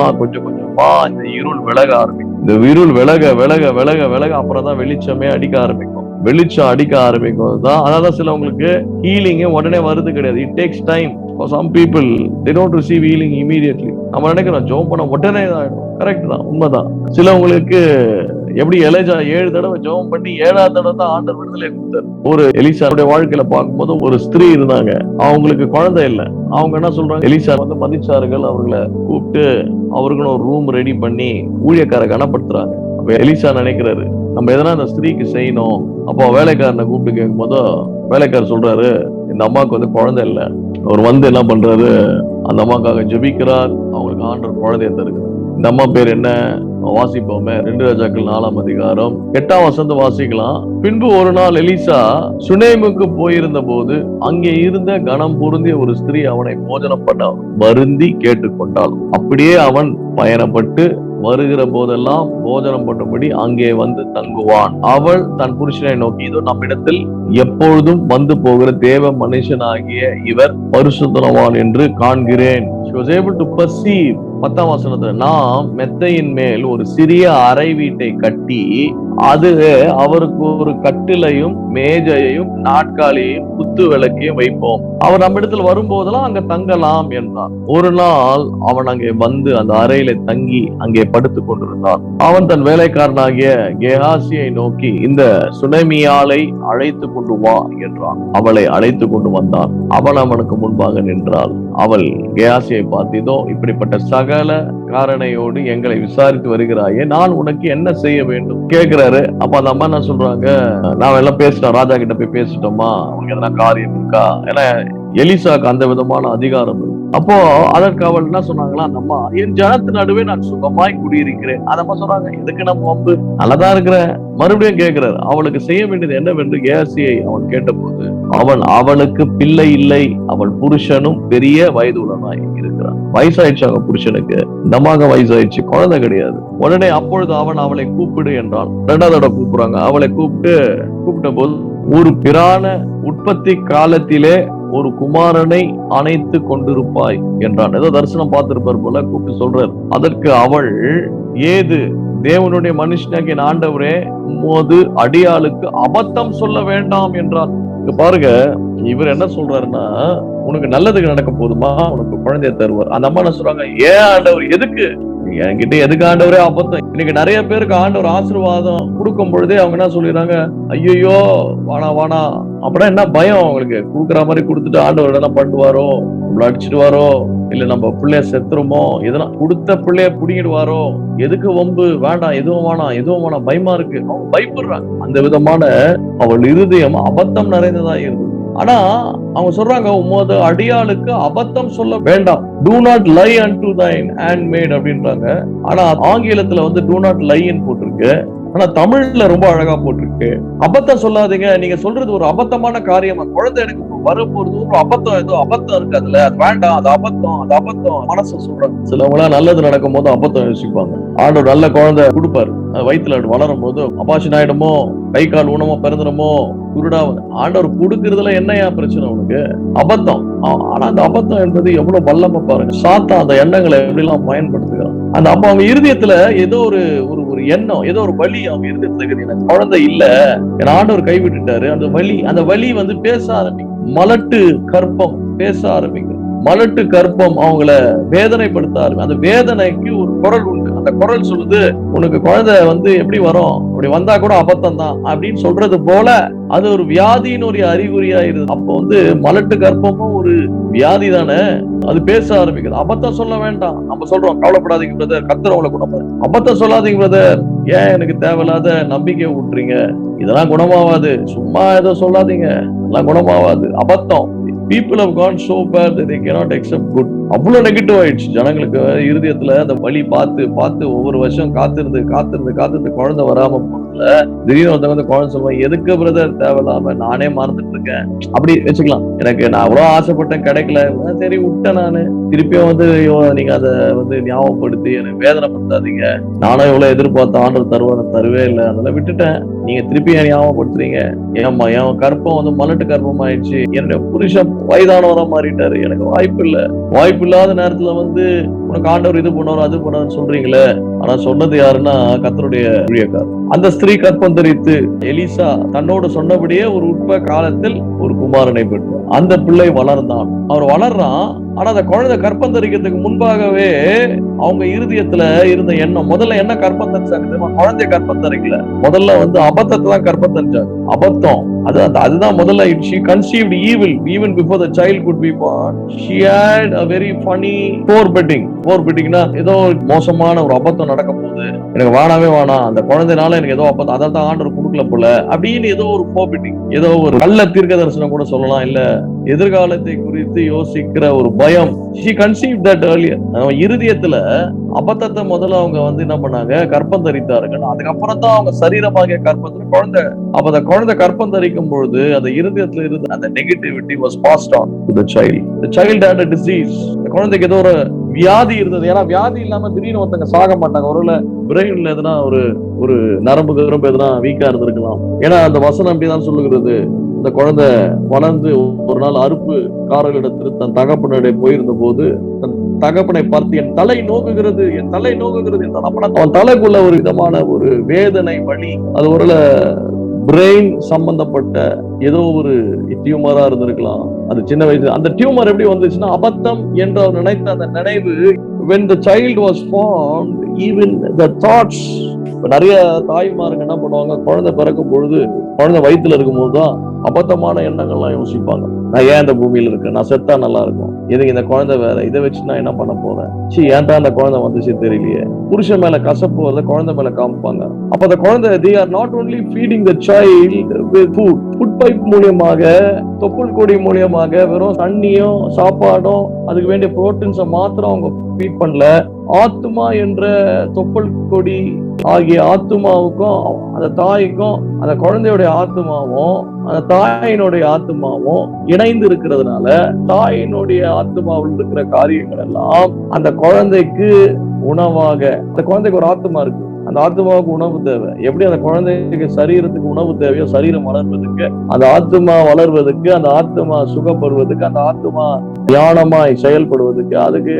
இந்த இருள் விலக ஆரம்பிக்கும். இந்த இருள் விலக விலக விலக விலக அப்புறம் தான் வெளிச்சமே அடிக்க ஆரம்பிக்கும். வெளிச்சம் அடிக்க ஆரம்பிக்கும் தான். அதான் சிலவங்களுக்கு ஹீலிங் உடனே வருது கிடையாது. It takes time. For some people they don't receive healing immediately. நம்ம நினைக்கிறோம் ஜெபம் பண்ண உடனே ஆயிடும். கரெக்ட் தான், உண்மைதான். சிலவங்களுக்கு எப்படி எலிஜா 7 தடவை ஜெபம் பண்ணி 7ஆவது தடவை தான் ஆண்டவர் விடுதலை கொடுத்தாரு. ஒரு எலிசாவுடைய வாழ்க்கையில பார்க்கும்போது ஒரு ஸ்திரீ இருந்தாங்க, அவங்களுக்கு குழந்தை இல்லை. அவங்க என்ன சொல்றாங்க, எலிசா வந்து மதிச்சார்கள், அவர்களை கூப்பிட்டு அவர்களும் ஒரு ரூம் ரெடி பண்ணி ஊழியக்கார கனப்படுத்துறாங்க. அப்ப எலிசா நினைக்கிறாரு, நம்ம எதனா அந்த ஸ்திரீக்கு செய்யணும். அப்போ வேலைக்காரனை கூப்பிட்டு கேட்கும் போது வேலைக்காரர் சொல்றாரு, இந்த அம்மாவுக்கு வந்து குழந்தை இல்லை. அவர் வந்து என்ன பண்றாரு, அந்த அம்மாக்காக ஜெபிக்கிறார். அவங்களுக்கு ஆண்டவர் குழந்தைய தருகிறார். இந்த அம்மா பேர் என்ன வாசிப்போமே, 2 ராஜாக்கள் 4ஆம் அதிகாரம் 8ஆம் வசனம் வாசிக்கலாம். பின்பு ஒரு நாள் எலிசா சுனேமுக்கு போயிருந்த போது அங்கே இருந்த கனம் பொருந்திய ஒரு ஸ்திரீ அவனை போஜனம் பண்ண வருந்தி கேட்டுக்கொண்டாள். அப்படியே அவன் பயணப்பட்டு வருகிற போதெல்லாம் போஜனம் பண்ணும்படி அங்கே வந்து தங்குவான். அவள் தன் புருஷனை நோக்கி, இதோ நம்மிடத்தில் எப்பொழுதும் வந்து போகிற தேவ மனுஷனாகிய இவர் பரிசுத்தவான் என்று காண்கிறேன். She was able to perceive. 10ஆம் வசனத்துல, நாம் மெத்தையின் மேல் ஒரு சிறிய அறை வீட்டை கட்டி அது அவருக்கு ஒரு கட்டிலையும் மேஜையையும் நாட்காலியையும் குத்து விளக்கையும் வைப்போம். அவர் நம்ம இடத்துல வரும்போதெல்லாம் அங்க தங்கலாம் என்றான். ஒரு நாள் அவன் அங்கே வந்து அந்த அறையில தங்கி அங்கே படுத்துக் கொண்டிருந்தான். அவன் தன் வேலைக்காரனாகிய கேஹாசியை நோக்கி, இந்த சுனேமியாளை அழைத்து கொண்டு வா என்றான். அவளை அழைத்து கொண்டு வந்தான். அவன் அவனுக்கு முன்பாக நின்றாள். அவள் கேஹாசியை பார்த்து, இதோ இப்படிப்பட்ட சகல காரணையோடு எங்களை விசாரித்து வருகிறாயே, நான் உனக்கு என்ன செய்ய வேண்டும் கேட்கிறாரு. அப்ப அந்த அம்மா என்ன சொல்றாங்க, நான் எல்லாம் பேசிட்டோம், ராஜா கிட்ட போய் பேசிட்டோமா, அவனுக்கு எதனா காரியம் இருக்கா? ஏன்னா எலிசாக்கு அந்த விதமான அதிகாரம் இருக்கு. அப்போ அதற்கு அவள் என்ன சொன்னாங்களா, அந்த அம்மா, என் ஜனத்து நடுவே நான் சுகமாய் குடியிருக்கிறேன். அந்த அம்மா சொல்றாங்க, எதுக்கு நம்ம வம்பு, நல்லதா இருக்கிற. மறுபடியும் கேட்கிறாரு, அவளுக்கு செய்ய வேண்டியது என்னவென்று கேஹாசியை அவன் கேட்டபோது, அவன், அவளுக்கு பிள்ளை இல்லை, அவள் புருஷனும் பெரிய வயது உள்ளவனாய் இருக்கிறான். வயசாயிடுச்சாங்க புருஷனுக்கு, இந்த அம்மாவுக்கு வயசாயிடுச்சு, குழந்தை கிடையாது. உடனே அப்பொழுது அவன் அவளை கூப்பிடு என்றான். 2வது தடவை கூப்பிடுறாங்க. அவளை கூப்பிட்ட போது, ஒரு பிரான உற்பத்தி காலத்திலே ஒரு குமாரனை அணைத்து கொண்டிருப்பாய் என்றான். ஏதோ தரிசனம் பார்த்திருப்பார் போல கூப்பிட்டு சொல்றார். அதற்கு அவள், ஏது தேவனுடைய மனுஷனாகிய ஆண்டவரே, உம்மோது அடியாளுக்கு அபத்தம் சொல்ல வேண்டாம் என்றார். பாருங்க, இவர் என்ன சொல்றாருன்னா, உனக்கு நல்லதுக்கு நடக்க போதுமா, உனக்கு குழந்தைய தருவார். அந்த அம்மா என்ன சொல்றாங்க, ஏன் ஆண்டவர், எதுக்கு என்கிட்ட எதுக்கு ஆண்டவரே அபத்தம்? இன்னைக்கு நிறைய பேருக்கு ஆண்டவர் ஆசீர்வாதம் கொடுக்கும் பொழுதே அவங்க என்ன சொல்லிடுறாங்க, ஐயோ வானா வானா. அப்படின்னா என்ன பயம் அவங்களுக்கு, கொடுக்குற மாதிரி கொடுத்துட்டு ஆண்டவர் என்ன பண்ணுவாரோ, நம்மள அடிச்சிடுவாரோ, இல்ல நம்ம பிள்ளைய செத்துருமோ, இதெல்லாம் கொடுத்த பிள்ளைய புடிங்கிடுவாரோ, எதுக்கு வம்பு, வேண்டாம், எதுவும் வேணாம், பயமா இருக்கு. அவங்க பயப்படுறாங்க. அந்த விதமான அவள் இருதயம் அபத்தம் நிறைந்ததா இருந்தது. ஆனா அவங்க சொல்றாங்க, உமது அடியாளுக்கு அபத்தம் சொல்ல வேண்டாம். Do not lie unto thine handmaid அப்படின்றாங்க. ஆனா ஆங்கிலத்துல வந்து do not lie ன்னு போட்டிருக்கு. ஆனா தமிழ்ல ரொம்ப அழகா போட்டிருக்கு, அபத்தம் சொல்லாதீங்க. நீங்க சொல்றது ஒரு அபத்தமான காரியமா, குழந்தை எனக்கு வரப்போறது ஒரு அபத்தம், ஏதோ அபத்தம் இருக்கு அதுல, அது வேண்டாம், அது அபத்தம் மனசு சொல்றாங்க. சிலவங்களா நல்லது நடக்கும் போது அபத்தம் யோசிப்பாங்க. ஆண்டவர் நல்ல குழந்தை கொடுப்பாரு, வயிற்றுல வளரும் போது அபாஷன் ஆயிடுமோ, கை கால் ஊனமோ, பிறந்துடுமோ, குருடா, ஆண்டவர் கொடுக்கறதுல என்னையா பிரச்சனை உனக்கு, அபத்தம். ஆனா அந்த அபத்தம் என்பது எவ்வளவு வல்லமை பாருங்க. சாத்தான் அந்த எண்ணங்களை எப்படி எல்லாம் பயன்படுத்துகிறான். அந்த அப்ப அவங்க இருதயத்துல ஏதோ ஒரு எண்ணம், ஏதோ ஒரு வலி அவங்க இருதயத்துல இருக்குது. எனக்கு குழந்தை இல்ல, என் ஆண்டவர் கைவிட்டுட்டாரு. அந்த வலி வந்து பேச ஆரம்பிக்கும். மலட்டு கற்பம் பேச ஆரம்பிக்கும். மலட்டு கற்பம் அவங்கள வேதனைப்படுத்த ஆரம்பிக்கும். அந்த வேதனைக்கு ஒரு குரல் உண்டு. அந்த குரல் சொல்லுது, உனக்கு குழந்தை வந்து எப்படி வரும், அப்படி வந்தா கூட அபத்தம் தான் அப்படின்னு சொல்றது போல அது ஒரு வியாதியின் ஒரு அறிகுறியா இருது. அப்போ வந்து மலட்டு கற்பமும் ஒரு வியாதி தானே, அது பேச ஆரம்பிக்குது. அபத்தம் சொல்ல வேண்டாம். நம்ம சொல்றோம், கவலைப்படாதீங்க பிரதர், கர்த்தர் உங்களை குணமாது. அபத்தம் சொல்லாதீங்க பிரதர், ஏன் எனக்கு தேவையில்லாத நம்பிக்கை விட்டுறீங்க, இதெல்லாம் குணமாவாது, சும்மா ஏதோ சொல்லாதீங்க, இதெல்லாம் குணமாவாது, அபத்தம். People have gone so bad that they cannot accept good. அவ்வளவு நெகட்டிவ் ஆயிடுச்சு ஜனங்களுக்கு இருதயத்துல. அந்த வலி பார்த்து ஒவ்வொரு வருஷம் காத்திருந்து குழந்தை வராம போனதுல திடீர்னு ஒருத்தவங்க குழந்தை சொல்லுவாங்க, எதுக்கு பிரதர் தேவையில்லாம, நானே மறந்துட்டு இருக்கேன், அப்படி வச்சுக்கலாம். நான் அவ்வளவு ஆசைப்பட்டேன், கிடைக்கல, சரி விட்டேன் நானு. திருப்பியும் வந்து நீங்க அதை வந்து ஞாபகப்படுத்தி எனக்கு வேதனைப்படுத்தாதீங்க, நானும் எவ்வளவு எதிர்பார்த்த ஆண்டவர் தருவே இல்லை, அதெல்லாம் விட்டுட்டேன், நீங்க திருப்பி என் ஞாபகப்படுத்துறீங்க. ஏமா என் கற்பம் வந்து மலட்டு கற்பம் ஆயிடுச்சு, என்னுடைய புருஷன் வயதானவரா மாறிட்டாரு, எனக்கு வாய்ப்பு இல்லாத நேரத்துல வந்து உனக்கு ஆண்டவர் இது பண்ணுவார் அது பண்ணுவார்னு சொல்றீங்களே, ஆனா சொன்னது யாருன்னா கர்த்தருடைய ஊழியக்காரர். அந்த ஸ்திரீ கற்பந்தரித்து எலிசா தன்னோடு சொன்னபடியே ஒரு உட்ப காலத்தில் ஒரு குமாரனை பெற்றார். அந்த பிள்ளை வளர்ந்தான். அவர் வளர்றான். ஆனா அந்த குழந்தை கற்பந்தரிக்கிறதுக்கு முன்பாகவே அவங்க இருதயத்துல இருந்த எண்ணம், முதல்ல என்ன கற்பந்தரிச்சாங்க தெரியுமா? குழந்தைய கற்பந்தரிக்கல, முதல்ல அபத்தத்தை தான் கற்பந்தரிச்சாங்க. அபத்தம் அதுதான் முதல்ல. she conceived evil even before the child could be born. She had a very funny foreboding. Forebodingனா ஏதோ மோசமான ஒரு அபத்தம் நடக்க போகுது, எனக்கு வானாவே வேணாம், அந்த குழந்தைனால எனக்கு ஏதோ அபத்தம், அதான் ஆண்டவர் கொடுக்கல போல அப்படின்னு ஏதோ ஒரு foreboding, ஏதோ ஒரு நல்ல தீர்க்க தரிசனம் கூட சொல்லலாம், இல்ல எதிர்காலத்தை குறித்து யோசிக்கிற ஒரு பயம். She conceived that earlier. இருதயத்துல அபத்தத்தை முதல்ல அவங்க என்ன பண்ணாங்க, கற்பந்தரித்தார்கள். அதுக்கப்புறம் தான் அவங்க சரீரமாக கற்பந்தரி குழந்தை. அப்ப அந்த குழந்தை கற்பந்தரிக்கும் பொழுது அந்த இருதயத்துல இருந்து அந்த negativity was passed on to the child. The child had a disease. அந்த குழந்தைக்கு ஏதோ ஒரு வியாதி இருந்தது. ஏன்னா வியாதி இல்லாம திடீர்னு ஒருத்தங்க சாக மாட்டாங்க. ஒருவேளை பிரெயின்ல எதுனா ஒரு நரம்பு எதுனா வீக்கா இருந்திருக்கலாம். ஏன்னா அந்த வசனம் அப்படிதான் சொல்லுகிறது. இந்த குழந்தை வளர்ந்து ஒரு நாள் அறுப்பு காரர்களிடத்தில் தன் தகப்பனிடையே போயிருந்த போது தன் தகப்பனை பார்த்து என் தலை நோக்குகிறது என்றான். அவன் தலைக்குள்ள ஒரு விதமான ஒரு வேதனை வலி, அது ஒரு பிரெயின் சம்பந்தப்பட்ட ஏதோ ஒரு டியூமரா இருந்திருக்கலாம். அது சின்ன வயசு அந்த டியூமர் எப்படி வந்துச்சுன்னா, அபத்தம் என்று அவர் நினைத்த அந்த நினைவு, when the child was formed, even the thoughts. நிறைய தாய்மாருங்க என்ன பண்ணுவாங்க, குழந்தை பிறக்கும் பொழுது, குழந்தை வயிற்றுல இருக்கும் போதுதான் அபத்தமான எண்ணங்கள்லாம் யோசிப்பாங்க. நான் ஏன் இந்த பூமியில இருக்கேன், நான் செத்தா நல்லா இருக்கும், எதுக்கு இந்த குழந்தை வேற, இதை வச்சு நான் என்ன பண்ண போறேன், ஏன்டா அந்த குழந்தை வந்துச்சு தெரியலையே. புருஷன் மேல கசப்பு வரத குழந்தை மேல காமிப்பாங்க. அப்ப அந்த குழந்தை, they are not only feeding the child with food, food pipe மூலியமாக, தொப்புள் கொடி மூலியமாக வெறும் தண்ணியும் சாப்பாடும் அதுக்கு வேண்டிய புரோட்டீன்ஸை மாத்திரம் அவங்க ஃபீட் பண்ணல, ஆத்துமா என்ற தொப்புள் கொடி ஆகிய ஆத்துமாவுக்கும் அந்த தாய்க்கும் அந்த குழந்தையுடைய ஆத்துமாவும் அந்த தாயினுடைய ஆத்துமாவும் இணைந்து இருக்கிறதுனால தாயினுடைய ஆத்துமாவில் இருக்கிற காரியங்கள் எல்லாம் அந்த குழந்தைக்கு உணவாக, அந்த குழந்தைக்கு ஒரு ஆத்துமா இருக்கு, அந்த ஆத்மாவுக்கு உணவு தேவை. எப்படி அந்த குழந்தைக்கு சரீரத்துக்கு உணவு தேவையோ, சரீரம் வளர்வதற்கு, அந்த ஆத்மா வளர்வதற்கு, அந்த ஆத்மா சுகப்படுவதற்கு, அந்த ஆத்மா ஞானமாய் செயல்படுவதற்கு, அதுக்கு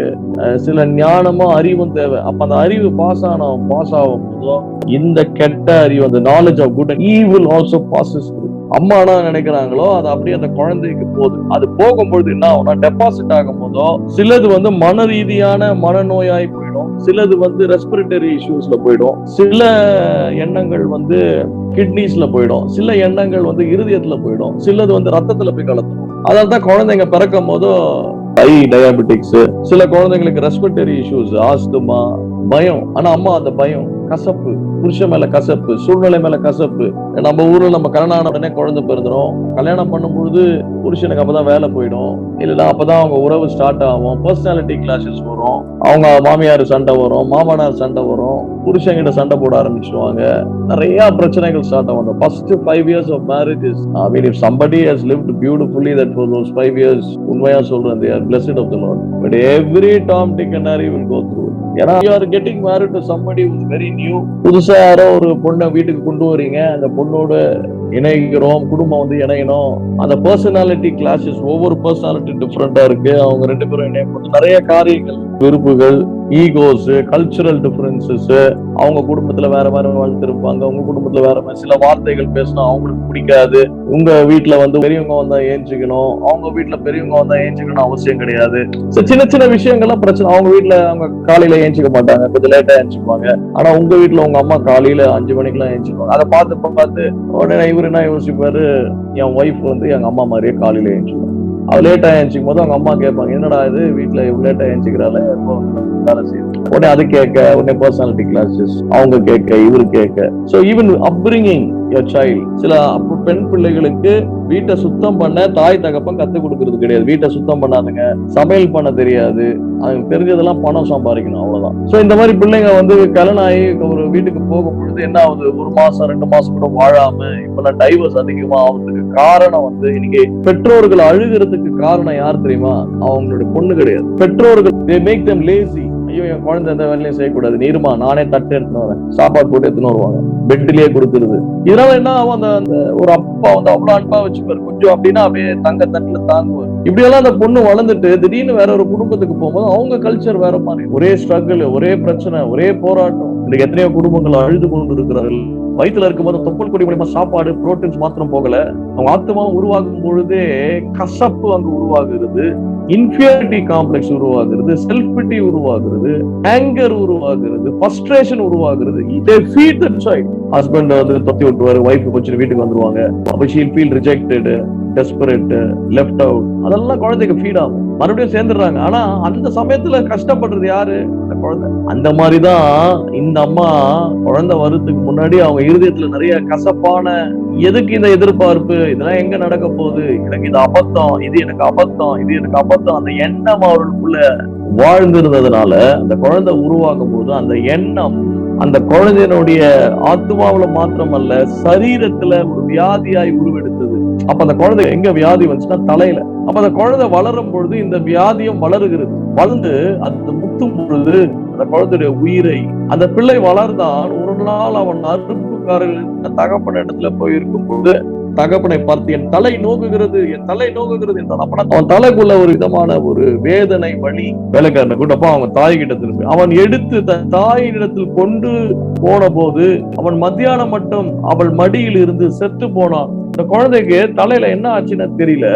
சில ஞானமும் அறிவும் தேவை. அப்ப அந்த அறிவு பாஸ் ஆகும் போதும் இந்த கெட்ட அறிவு, அந்த knowledge of good and evil also passes through. அம்மா என்ன நினைக்கிறாங்களோ அது அப்படியே அந்த குழந்தைக்கு போகுது. அது போகும்பொழுது என்ன ஆகும்னா, டெபாசிட் ஆகும் போதோ சிலது மன ரீதியான மனநோயாய் போயிடும், சிலது ரெஸ்பிரேட்டரி இஷ்யூஸ்ல போயிடும், சில எண்ணங்கள் கிட்னிஸ்ல போயிடும், சில எண்ணங்கள் இருதயத்துல போயிடும், சிலது ரத்தத்துல போய் கலந்துடும். அதான் குழந்தைங்க பிறக்கும் போதும் டயபெட்டிக்ஸ், சில குழந்தைங்களுக்கு ரெஸ்பிரேட்டரி இஷ்யூஸ், ஆஸ்துமா, பயம். ஆனா அம்மா அந்த பயம், கசப்பு, புருஷன் மேல கசப்பு, சூழ்நிலை மேல கசப்பு. நம்ம ஊர்ல நம்ம கல்யாணம் ஆன உடனே குழந்தை பிறந்துடும். கல்யாணம் பண்ணும் பொழுது புருஷனுக்கு அப்பதான் வேலை போயிடும், இல்லைன்னா அப்பதான் அவங்க உறவு ஸ்டார்ட் ஆகும், பர்சனாலிட்டி கிளாஷஸ் வரும், அவங்க மாமியார் சண்டை வரும், மாமனார் சண்டை வரும், புருஷங்கிட்ட சண்டை போட ஆரம்பிச்சிடுவாங்க, நிறைய பிரச்சனைகள் ஸ்டார்ட் ஆகும். The first 5 years of marriage is, I mean, if somebody has lived beautifully, that for those 5 years, உண்மையா சொல்றேன், they are blessed of the Lord. But every Tom, Dick and Harry will go through. ஏன்னா you are getting married to somebody who is very new. புதுசா யாரோ ஒரு பொண்ணை வீட்டுக்கு கொண்டு வரீங்க, அந்த பொண்ணோட இணைகிறோம், குடும்பம் இணையணும். அந்த பர்சனாலிட்டி கிளாஷஸ், ஒவ்வொரு பர்சனாலிட்டி டிஃபரெண்டா இருக்கு. அவங்க 2 பேரும் இணையும் போது நிறைய காரியங்கள், விருப்புகள், ஈகோஸ், கல்ச்சுரல் டிஃபரன்சஸ், அவங்க குடும்பத்துல வேற மாதிரி வாழ்த்திருப்பாங்க, உங்க குடும்பத்துல வேற மாதிரி, சில வார்த்தைகள் பேசினா அவங்களுக்கு பிடிக்காது. உங்க வீட்டுல பெரியவங்க வந்தா ஏஞ்சிக்கணும், அவங்க வீட்டுல பெரியவங்க வந்தா ஏஞ்சிக்கணும் அவசியம் கிடையாது. சின்ன சின்ன விஷயங்கள்லாம் பிரச்சனை. அவங்க வீட்டுல அவங்க காலையில ஏஞ்சிக்க மாட்டாங்க, கொஞ்சம் லேட்டா ஏஞ்சிக்குவாங்க. ஆனா உங்க வீட்டுல உங்க அம்மா காலையில 5 மணிக்கெல்லாம் ஏஞ்சிக்குவாங்க. அதை பார்த்து உடனே இவரு என்ன யோசிப்பாரு, என் ஒய்ஃப் எங்க அம்மா மாதிரியே காலையில ஏஞ்சிக்குவாங்க. அவ லேட்டா ஏஞ்சிக்கும் போது அவங்க அம்மா கேட்பாங்க, என்னடா இது வீட்டுல இவ்வளவு லேட்டா ஏஞ்சிக்கிறாள், வேலை செய்யுது. உடனே அது கேட்க, உடனே பர்சனாலிட்டி கிளாஸஸ் அவங்க கேட்க, இவரு கேட்க. So even upbringing your child. சில பெண் பிள்ளைகளுக்கு வீட்டை சுத்தம் பண்ண தாய் தகப்பன் கத்து கொடுக்கறது கிடையாது. வீட்டை சுத்தம் பண்ணாதுங்க, சமையல் பண்ண தெரியாது, அதுக்கு தெரிஞ்சதெல்லாம் பணம் சம்பாதிக்கணும், அவ்வளவுதான். சோ இந்த மாதிரி பிள்ளைங்க கல்யாணம் ஆகி ஒரு வீட்டுக்கு போகும் பொழுது என்ன ஆகுது, 1 மாசம் 2 மாசம் கூட வாழாம இப்பெல்லாம் டைவர்ஸ் அதிகமா ஆகுறதுக்கு காரணம் இன்னைக்கு பெற்றோர்கள் அழுகிறதுக்கு காரணம் யார் தெரியுமா? அவங்களுடைய பொண்ணு கிடையாது. பெற்றோர்கள் they make them lazy. ஐயோ என் குழந்தை எந்த வேலையும் செய்யக்கூடாது, நீருமா நானே தட்டு எடுத்துன்னு வரேன், சாப்பாடு போட்டு எடுத்துன்னு வருவாங்க, பெட்லயே கொடுத்துருது. இதனால என்ன ஆகும், அந்த ஒரு அப்பா வந்து அவ்வளவு அன்பா வச்சுப்பாரு, கொஞ்சம் அப்படின்னா அப்படியே தங்க தட்டுல தாங்குவார். இப்படியெல்லாம் அந்த பொண்ணு வளர்ந்துட்டு திடீர்னு வேற ஒரு குடும்பத்துக்கு போகும்போது அவங்க கல்ச்சர் வேற மாதிரி, ஒரே ஸ்ட்ரகிள், ஒரே பிரச்சனை, ஒரே போராட்டம். இன்னைக்கு எத்தனையோ குடும்பங்கள் அழுது கொண்டு இருக்கிறார்கள். வயிற்றுல இருக்கும்போது தொப்புள் கொடி மூலமா சாப்பாடு, புரோட்டீன்ஸ் மாத்திரம் போகல, அவங்க ஆத்மாவும் உருவாகும் பொழுதே கசப்பு அங்கு உருவாகிறது, இன்ஃபீரியாரிட்டி காம்ப்ளெக்ஸ் உருவாகிறது, செல்ஃப் பிட்டி உருவாகிறது, ஆங்கர் உருவாகிறது, ஃப்ரஸ்ட்ரேஷன் உருவாகிறது. they feed the child. Husband வந்து தொத்தி விட்டுருவாரு, ஒய்ஃப் கொஞ்சம் வீட்டுக்கு வந்துருவாங்க, அப்ப she'll feel rejected, desperate, left out. அதெல்லாம் குழந்தைக்கு ஃபீட் ஆகும், மறுபடியும் சேர்ந்துடுறாங்க. ஆனா அந்த சமயத்துல கஷ்டப்படுறது யாரு? அந்த குழந்தை. அந்த மாதிரிதான் இந்த அம்மா குழந்தை வரதுக்கு முன்னாடி அவங்க இருதயத்துல நிறைய கசப்பான, எதுக்கு இந்த எதிர்பார்ப்பு, இதெல்லாம் எங்க நடக்க போகுது, எனக்கு இது அபத்தம், இது எனக்கு அபத்தம், இது எனக்கு அபத்தம், அந்த எண்ணம் அவர்களுக்குள்ள வாழ்ந்திருந்ததுனால அந்த குழந்தை உருவாகும் போது அந்த எண்ணம் அந்த குழந்தையினுடைய ஆத்மாவில மாத்திரமல்ல சரீரத்துல ஒரு வியாதியாய் உருவெடுத்தது. அப்ப அந்த குழந்தை எங்க வியாதி வந்துச்சுன்னா தலையில. அப்ப அந்த குழந்தை வளரும் பொழுது இந்த வியாதியும் வளருகிறது. வளர்ந்து அது முத்தும் பொழுது அந்த குழந்தையுடைய உயிரை, அந்த பிள்ளை வளர்ந்தான். ஒரு நாள் அவன் அறுப்புக்காரர்கள் தகப்பன் இடத்துல போய் இருக்கும் போது தகப்பனை பார்த்து என் தலை நோக்குகிறது, என் தலை நோக்குகிறது என்றான். அப்ப அவன் தலைக்குள்ள ஒரு விதமான ஒரு வேதனை, வலி. வேலைக்காரனை கூட்டப்போ அவன் தாய் கிட்ட திரும்பி அவன் எடுத்து தன் தாயினிடத்தில் கொண்டு போன போது அவன் மத்தியானம் மட்டும் அவள் மடியில் இருந்து செத்து போனான். இந்த குழந்தைக்கு தலையில என்ன ஆச்சுன்னு தெரியல,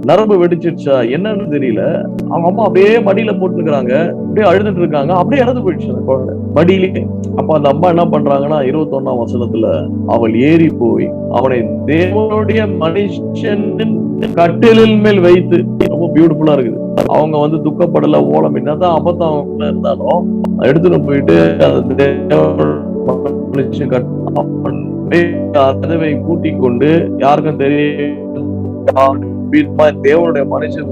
நரம்பு வெடிச்சிருச்சா என்னன்னு தெரியல. அவங்க அம்மா அப்படியே மடியில போட்டுக்கிறாங்க, அப்படியே அழுதுட்டு இருக்காங்க, அப்படியே இறந்து போயிடுச்சு அந்த குழந்தை மடியிலே. அப்ப அந்த அம்மா என்ன பண்றாங்கன்னா 21ஆம் வசனத்துல அவள் ஏறி போய் அவனை தேவனுடைய மனுஷனின் கட்டிலின் மேல் வைத்து, ரொம்ப பியூட்டிஃபுல்லா இருக்குது. அவங்க வந்து துக்கப்படல, ஓலம் என்னதான் அபத்தம் அவங்களுக்குள்ள இருந்தாலும் எடுத்துட்டு போயிட்டு கதவை பூட்டி கொண்டு யாருக்கும் தெரியும் தேவனுடைய மனுஷன்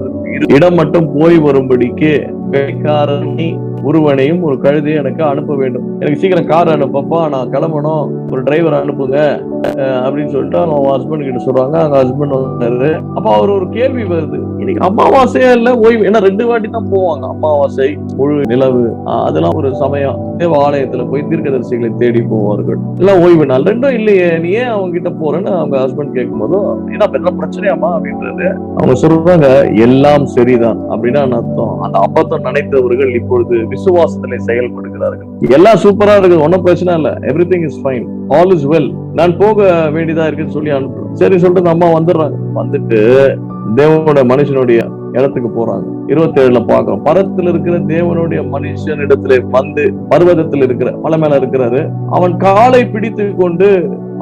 இடம் மட்டும் போய் வரும்படிக்கு கைக்காரனை ஒருவனையும் ஒரு கழுதையை எனக்கு அனுப்ப வேண்டும், எனக்கு சீக்கிரம் கார் அனுப்பப்பா, நான் கிளம்பணும், ஒரு டிரைவர் அனுப்புங்க அப்படின்னு சொல்லிட்டு அவங்க ஹஸ்பண்ட் கிட்ட சொல்றாங்க. அவங்க ஹஸ்பண்ட் வந்தாரு. அப்ப அவர் ஒரு கேள்வி வருது, இன்னைக்கு அமாவாசையா இல்ல ஓய்வு? ஏன்னா 2 வாட்டி தான் போவாங்க, அமாவாசை, முழு நிலவு, அதெல்லாம் ஒரு சமயம். தேவ ஆலயத்துல போய் தீர்க்கதரிசிகளை தேடி போவார்கள். எல்லாம் ஓய்வு நாள், 2ம் இல்லையே, நீ ஏன் அவங்க கிட்ட போறேன்னு அவங்க ஹஸ்பண்ட் கேட்கும் போதும் என்ன பெரிய பிரச்சனையாமா அப்படின்றது அவங்க சொல்றாங்க. எல்லாம் சரிதான் அப்படின்னா அர்த்தம், அந்த அபத்தம் நினைத்தவர்கள் இப்பொழுது விசுவாசத்திலே செயல்படுகிறார்கள். எல்லாம் சூப்பரா இருக்கு, ஒன்னும் பிரச்சனை இல்ல, everything is fine, all is well, நான் போக வேண்டியதா இருக்குன்னு சொல்லி அனுப்புறோம். சரி சொல்லிட்டு அம்மா வந்துடுறாங்க. வந்துட்டு தேவனுடைய மனுஷனுடைய இடத்துக்கு போறாங்க. 27ல பாக்குறோம், பரத்துல இருக்கிற தேவனுடைய மனுஷன் இடத்துல வந்து பர்வதத்தில் இருக்கிற மலை மேல இருக்கிறாரு. அவன் காலை பிடித்து கொண்டு,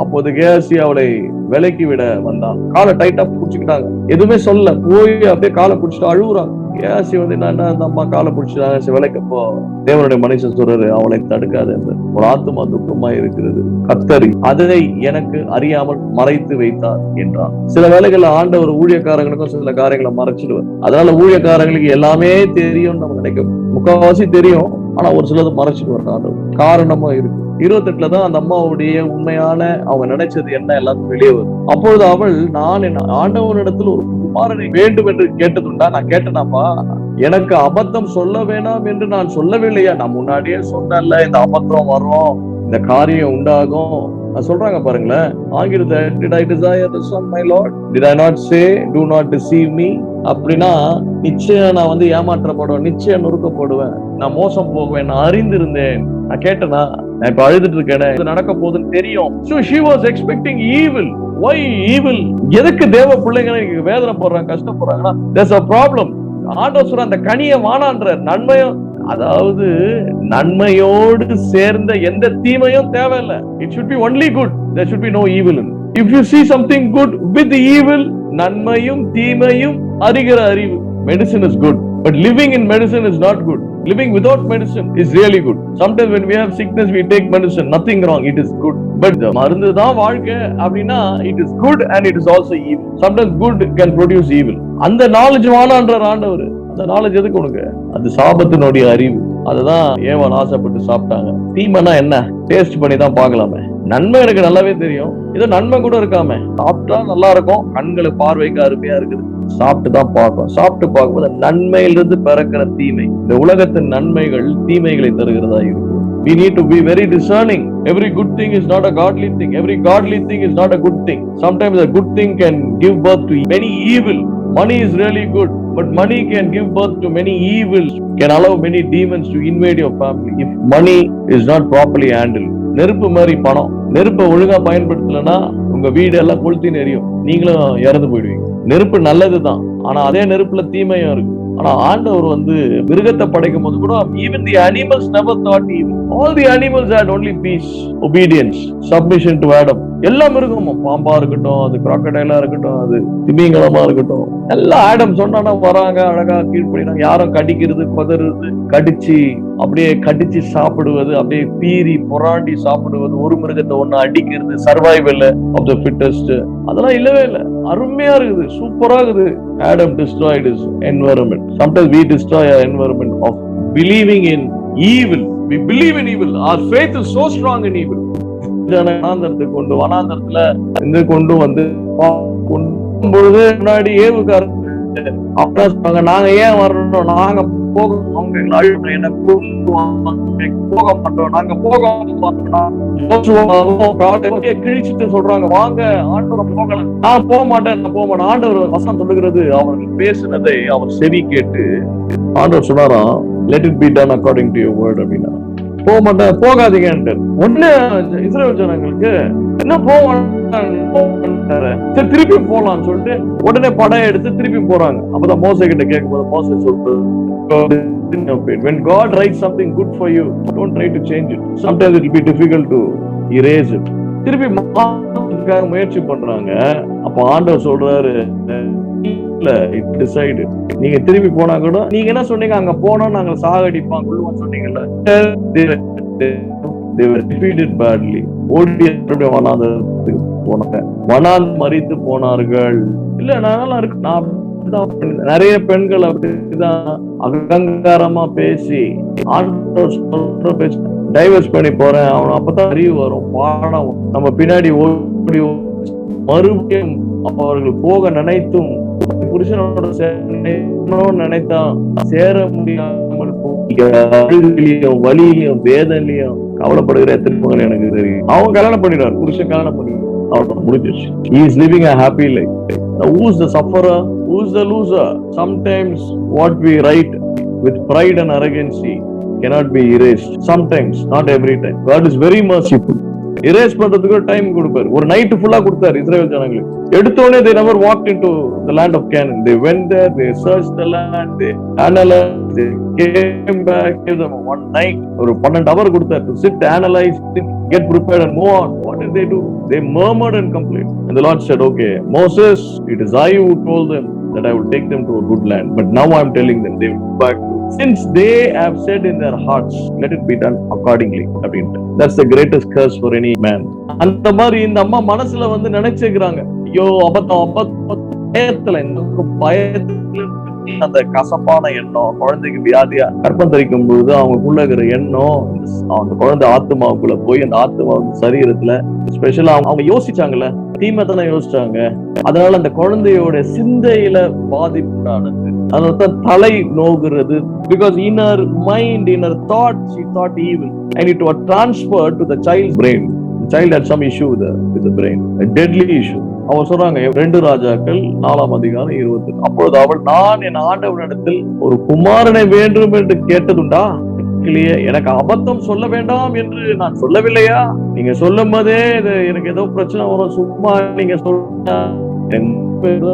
அப்போது கேசி அவளை விலக்கி விட வந்தான். காலை டைட்டா புடிச்சுக்கிட்டாங்க, எதுவுமே சொல்ல, போய் அப்படியே காலை புடிச்சுட்டு அழுகுறாங்க. கேசி வந்து என்ன, அந்த அம்மா காலை புடிச்சுட்டாங்க விலைக்கப்போ தேவனுடைய மனுஷன் சொல்றாரு, அவளை தடுக்காது என்று, ஒரு ஆத்துமா துக்கமா இருக்கிறது, கர்த்தர் அதை எனக்கு அறியாமல் மறைத்து வைத்தார் என்றான். சில வேளைகள்ல ஆண்டவர் ஊழியக்காரங்களுக்கும் சில காரியங்களை மறைச்சிடுவார். அதனால ஊழியக்காரங்களுக்கு எல்லாமே தெரியும் நம்ம நினைக்க, முக்கால்வாசி தெரியும், ஆனா ஒரு சிலது மறைச்சிட்டு வர ஆண்டவர் காரணமா இருக்கு. 28ல தான் அந்த அம்மாவுடைய உண்மையான அவங்க நினைச்சது என்ன எல்லாத்தையும் வெளியே வரும். அப்பொழுது அவள், நான் என் ஆண்டவனிடத்தில் ஒரு குமாரனை வேண்டும் என்று கேட்டதுண்டா? நான் கேட்டேனாப்பா, எனக்கு அபத்தம் சொல்ல வேணாம் என்று நான் சொல்லவில்லையா? நான் முன்னாடியே சொன்னேன்ல, இந்த அபத்தம் வரும், இந்த காரியம் உண்டாகும் சொல்றாங்க பாருங்களேன். ஆங்கிலத்துல did I desire the son my lord, did I not say do not deceive me? அப்படின்னா நிச்சயம் நான் வந்து ஏமாற்றப்படுவேன், நிச்சயம் நொறுக்கப்படுவேன், நான் மோசம் போகுவேன், நான் அறிந்திருந்தேன். நான் கேட்டேனா? நான் இப்ப அழுதுட்டு இருக்கேன், இது நடக்க போகுதுன்னு தெரியும். So she was expecting evil. Why evil? எதுக்கு தேவ பிள்ளைங்க வேதனை போடுறாங்க, கஷ்டப்படுறாங்கன்னா there's a problem. ஆண்டவர் சொல்ற அந்த கனியை வானான்ற நன்மையும், அதாவது நன்மையோடு சேர்ந்த எந்த தீமையும் தேவையில்லை. It should be only good. There should be no evil in it. If you see something good with the evil, நன்மையும் தீமையும் அறிகிற அறிவு. Medicine is good, but living in medicine is not good. Living without medicine is really good. Sometimes when we have sickness, we take medicine. Nothing wrong. It is good. But மருந்து தான் வாழ்க்கை அப்படின்னா it is good and it is also evil. Sometimes good can produce evil. அந்த knowledge வானான்ற ஆண்டவர், அந்த knowledge எதுக்கு உனக்கு? அது சாபத்தினுடைய அறிவு. அதுதான் ஏவாள் ஆசைப்பட்டு சாப்பிட்டாங்க. தீமைனா என்ன? டேஸ்ட் பண்ணி தான் பார்க்கலாமே. நன்மை எனக்கு நல்லாவே தெரியும். இது நன்மை கூட இருக்காம சாப்பிட்டா நல்லா இருக்கும், கண்களுக்கு பார்வைக்கு அருமையா இருக்குது, சாப்பிட்டு தான் பார்க்கும். சாப்பிட்டு பார்க்கும்போது நன்மையிலிருந்து பிறக்கிற தீமை, இந்த உலகத்தின் நன்மைகள் தீமைகளை தருகிறதா இருக்கும். We need to be very discerning. Every good thing is not a godly thing. Every godly thing is not a good thing. Sometimes a good thing can give birth to many evil. Money is really good, but money can give birth to many evils, can allow many demons to invade your family if money is not properly handled. நெருப்பு மாதிரி பணம், நெருப்பை ஒழுங்கா பயன்படுத்தலன்னா உங்க வீடு எல்லாம் கொளுத்தின்னு எரியும், நீங்களும் இறந்து போயிடுவீங்க. நெருப்பு நல்லதுதான், ஆனா அதே நெருப்புல தீமையும் இருக்கு. ஆனா ஆண்டவர் மிருகத்தை படைக்கும் போது கூட even the animals never thought evil. All the animals had only peace, obedience, submission to Adam. எல்லா மிருகமும், பாம்பா இருக்கட்டும், அது crocodile இருக்கட்டும், அது திமிங்கலமா இருக்கட்டும், எல்லா ஆடம் சொன்னா வராங்க, அழகா கீழ்ப்படினாங்க. யாரும் கடிக்கிறது, பதறது, கடிச்சு சாப்பிடுவது, அப்படியே பீறி பொறாண்டி சாப்பிடுவது, ஒரு மிருகத்தை ஒண்ணு அடிக்கிறது, சர்வைவல் ஆஃப் தி ஃபிட்டஸ்ட், அதெல்லாம் இல்லவே இல்லை. அருமையா இருக்குது, சூப்பரா இருக்குது. Adam destroyed his environment. Sometimes we destroy our environment of believing in evil. We believe in evil. Our faith is so strong in evil. வனாந்தரத்துக்கு கொண்டு, வனாந்தரத்துல இருந்து கொண்டு வந்து பொழுது முன்னாடி ஏவுக்கார அப்பா சொன்னாங்க, நாங்க ஏன் வரணும், நாங்க போக, அவங்க எங்களை அழுத்த, என்ன போக மாட்டோம், நாங்க போக கிழிச்சிட்டு சொல்றாங்க, வாங்க ஆண்டவர் போகலாம். நான் போக மாட்டேன். ஆண்டவர் வசனம் சொல்லுகிறது, அவர்கள் பேசினதை அவர் செவி கேட்டு ஆண்டவர் சொன்னாராம், let it be done according to your word அப்படின்னா. போக மாட்டேன், போகாதீங்க. ஒண்ணு இஸ்ரவேல் ஜனங்களுக்கு என்ன திருப்பி போலாம்னு சொல்லிட்டு உடனே படம் எடுத்து திருப்பி போறாங்க. அப்பதான் மோசே கிட்ட கேட்கும்போது மோசே சொல்றது, when God writes something good for you, don't try to change it. Sometimes it will be difficult to erase it. திருப்பி முயற்சி பண்றாங்க. அப்ப ஆண்டவர் சொல்றாரு, நீங்க திருப்பி போனா கூட, நீங்க என்ன சொன்னீங்க, அங்க போனா நாங்க சாகடிப்பாங்க கொள்ளுவோம் சொன்னீங்கல்ல, மறித்து போனார்கள். இல்ல நல்லா இருக்கு. நிறைய பெண்கள் அப்படிதான் அகங்காரமா பேசி டைவர்ஸ் பண்ணி போறேன், அவன் அப்பதான் அறிவு வரும், பாடம் நம்ம பின்னாடி ஓடி மறுபடியும் அவர்கள் போக நினைத்தும் புருஷனோட நினைத்தான் சேர முடியாமல் வலியிலையும் வேதனையிலையும் கவலைப்படுகிற எத்தனை மகள் எனக்கு தெரியும். அவன் கல்யாணம் பண்ணிடுவார், புருஷன் கல்யாணம் பண்ணிடுவார், அவன் முடிஞ்சிருச்சு. He is living a happy life. Now, who is the sufferer? Who is the loser? Sometimes what we write with pride and arrogancy cannot be erased. Sometimes, not every time. God is very merciful. erase பண்றதுக்கு time கொடுப்பாரு. ஒரு night ஃபுல்லா கொடுத்தாரு இஸ்ரவேல் ஜனங்களுக்கு. எடுத்தோடனே they never walked into the land of Canaan. They went there, they searched the land, they analyzed, they came back, gave them one night. ஒரு 12 hour கொடுத்தாரு to sit, analyze, get prepared and move on. What did they do? They murmured and complained. And the Lord said, okay, Moses, it is I who told them that I will take them to a good land. But now I am telling them they will go back to, since they have said in their hearts, let it be done accordingly. That's the greatest curse for any man. அந்த மாதிரி இந்த அம்மா மனசுல நினைச்சுக்கிறாங்க, ஐயோ பயத்துல அந்த கசப்பான எண்ணம், குழந்தைக்கு வியாதியா கற்பம் தரிக்கும் பொழுது அவங்களுக்குள்ள இருக்கிற எண்ணம் அந்த குழந்தை ஆத்மாவுக்குள்ள போய் அந்த ஆத்மா சரீரத்துல ஸ்பெஷலா அவங்க யோசிச்சாங்கல்ல, தீமை தானே யோசிச்சாங்க. அதனால அந்த குழந்தையோட சிந்தையில பாதிப்புண்டானது, அதனால்தான் தலை நோகுறது. Because in her mind, in her thought, she thought evil, and it was transferred to the child's brain. The child had some issue with the brain, a deadly issue. அவர் சொல்றாங்க 2 ராஜாக்கள் 4ஆம் அதிகாரம் 20. அப்பொழுது அவள், நான் என் ஆண்டவனிடத்தில் ஒரு குமாரனை வேண்டும் என்று கேட்டதுண்டா? எனக்கு அபத்தம் சொல்ல வேண்டாம் என்று நான் சொல்லவில்லையா? நீங்க சொல்லும் போதே எனக்கு ஏதோ பிரச்சனை வரும், சும்மா நீங்க சொல்ல.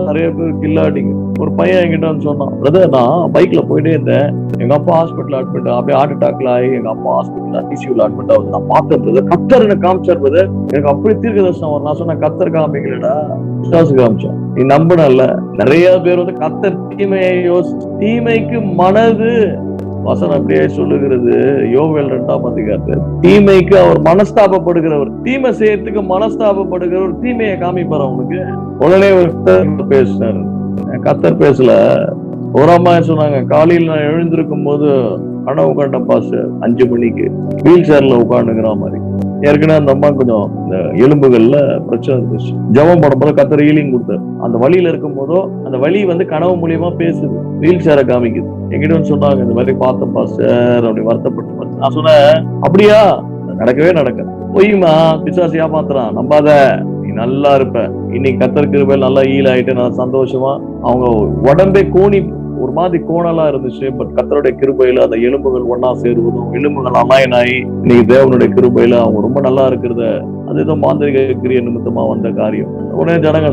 நிறைய பேர் கில்லாடிங்க. ஒரு பையன் என்கிட்ட சொன்னான், பிரதர் நான் பைக்ல போயிட்டே இருந்தேன், எங்க அப்பா ஹாஸ்பிட்டல் அட்மிட், அப்படியே ஹார்ட் அட்டாக்ல ஆகி எங்க அப்பா ஹாஸ்பிட்டல் ஐசியூல அட்மிட் ஆகுது, நான் பார்த்தேன் பிரதர், கத்தர் எனக்கு காமிச்சார் பிரதர், எனக்கு அப்படி தீர்க்க தரிசனம் வரும். நான் சொன்னேன், கத்தர் காமிக்கலடா, விசுவாசு காமிச்சான். நீ நம்பினல்ல. நிறைய பேர் கத்தர் தீமையை தீமைக்கு மனது வசனம் அப்படியே சொல்லுகிறது. யோவேல் 2ஆம் அதிகாரத்தில் தீமைக்கு அவர் மனஸ்தாபப்படுகிறவர், தீமை செய்யறதுக்கு மனஸ்தாபப்படுகிறவர் தீமையை காமிப்பார் அவனுக்கு. உடனே பேசினாரு, கத்தர் பேசல, ஒரு அம்மா சொன்னாங்க, காலையில் நான் எழுந்திருக்கும் போது கனவு கண்ட பாஸ்டர் 5 மணிக்கு வீல் சேர்ல உட்காந்துக்கிற மாதிரி. ஏற்கனவே அந்த அம்மா கொஞ்சம் இந்த எலும்புகள்ல பிரச்சனை இருந்துச்சு. ஜெபம் பண்ணும்போது கர்த்தர் ஹீலிங் கொடுத்தாரு. அந்த வழியில இருக்கும் போதோ அந்த வழி வந்து கனவு மூலியமா பேசுது, வீல் சேரை காமிக்குது. என்கிட்ட வந்து சொன்னாங்க, இந்த மாதிரி பார்த்தேன் பாஸ்டர் அப்படி வருத்தப்பட்டு. நான் சொன்னேன், அப்படியா? நடக்கவே நடக்காது, பொய்யுமா, பிசாசு ஏமாத்துறான், நம்பாத, நீ நல்லா இருப்ப. இன்னைக்கு கர்த்தர் கிருபையில நல்லா ஹீல் ஆயிட்டு நான் சந்தோஷமா, அவங்க உடம்பே கோணி ஒரு மாதிரி கோணலா இருந்துச்சு. பட் கர்த்தருடைய கிருபையில அந்த எலும்புகள் ஒன்னா சேருவதும், எலும்புகள் அலைன் ஆகி இன்னைக்கு தேவனுடைய கிருபையில அவங்க ரொம்ப நல்லா இருக்கிறத, அது ஏதோ மாந்திரிக கிரிய நிமித்தமா வந்த காரியம். உடனே ஜனங்க